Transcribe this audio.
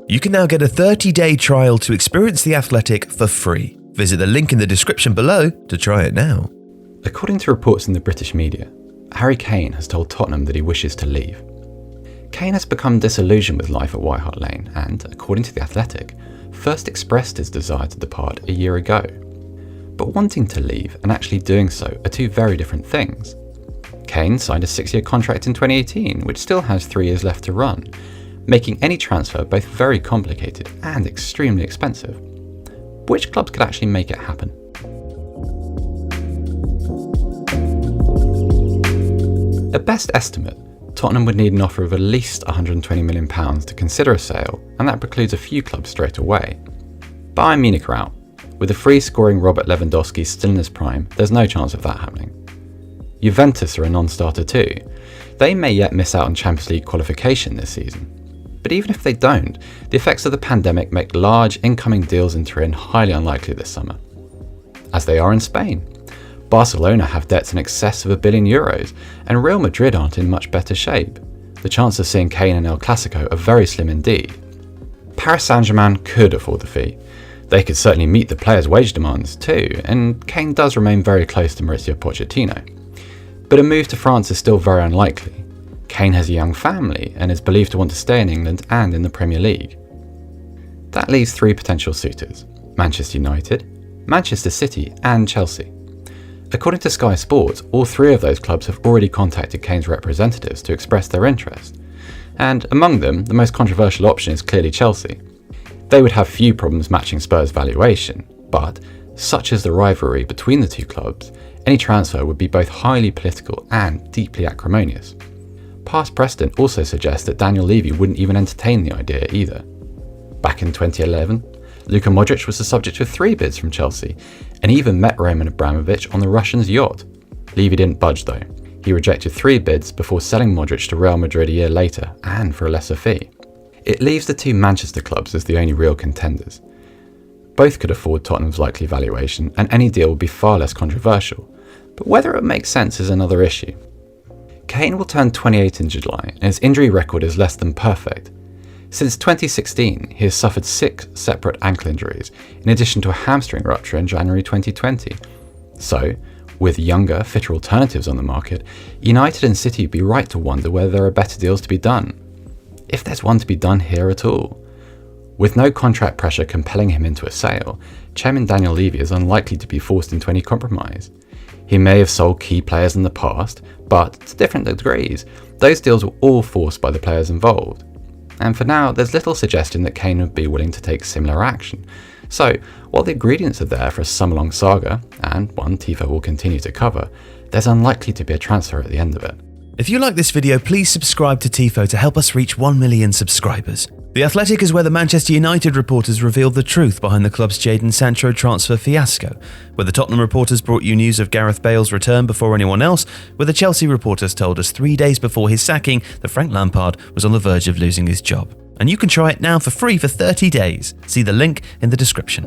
You can now get a 30-day trial to experience The Athletic for free. Visit the link in the description below to try it now. According to reports in the British media, Harry Kane has told Tottenham that he wishes to leave. Kane has become disillusioned with life at White Hart Lane and, according to The Athletic, first expressed his desire to depart a year ago. But wanting to leave and actually doing so are two very different things. Kane signed a 6-year contract in 2018, which still has 3 years left to run, making any transfer both very complicated and extremely expensive. Which clubs could actually make it happen? At best estimate, Tottenham would need an offer of at least £120 million to consider a sale, and that precludes a few clubs straight away. Bayern Munich are out. With the free-scoring Robert Lewandowski still in his prime, there's no chance of that happening. Juventus are a non-starter too. They may yet miss out on Champions League qualification this season. But even if they don't, the effects of the pandemic make large incoming deals in Turin highly unlikely this summer. As they are in Spain. Barcelona have debts in excess of €1 billion, and Real Madrid aren't in much better shape. The chance of seeing Kane in El Clasico are very slim indeed. Paris Saint-Germain could afford the fee. They could certainly meet the players' wage demands too, and Kane does remain very close to Mauricio Pochettino. But a move to France is still very unlikely. Kane has a young family and is believed to want to stay in England and in the Premier League. That leaves 3 potential suitors: Manchester United, Manchester City and Chelsea. According to Sky Sports, all 3 of those clubs have already contacted Kane's representatives to express their interest. And among them, the most controversial option is clearly Chelsea. They would have few problems matching Spurs' valuation, but, such is the rivalry between the 2 clubs, any transfer would be both highly political and deeply acrimonious. Past precedent also suggests that Daniel Levy wouldn't even entertain the idea either. Back in 2011, Luka Modric was the subject of 3 bids from Chelsea, and even met Roman Abramovich on the Russian's yacht. Levy didn't budge though. He rejected 3 bids before selling Modric to Real Madrid a year later, and for a lesser fee. It leaves the 2 Manchester clubs as the only real contenders. Both could afford Tottenham's likely valuation, and any deal would be far less controversial, but whether it makes sense is another issue. Kane will turn 28 in July, and his injury record is less than perfect. Since 2016, he has suffered 6 separate ankle injuries, in addition to a hamstring rupture in January 2020. So, with younger, fitter alternatives on the market, United and City would be right to wonder whether there are better deals to be done. If there's one to be done here at all. With no contract pressure compelling him into a sale, Chairman Daniel Levy is unlikely to be forced into any compromise. He may have sold key players in the past, but to different degrees, those deals were all forced by the players involved. And for now, there's little suggestion that Kane would be willing to take similar action. So, while the ingredients are there for a summer-long saga, and one Tifo will continue to cover, there's unlikely to be a transfer at the end of it. If you like this video, please subscribe to Tifo to help us reach 1 million subscribers. The Athletic is where the Manchester United reporters revealed the truth behind the club's Jadon Sancho transfer fiasco, where the Tottenham reporters brought you news of Gareth Bale's return before anyone else, where the Chelsea reporters told us 3 days before his sacking that Frank Lampard was on the verge of losing his job. And you can try it now for free for 30 days. See the link in the description.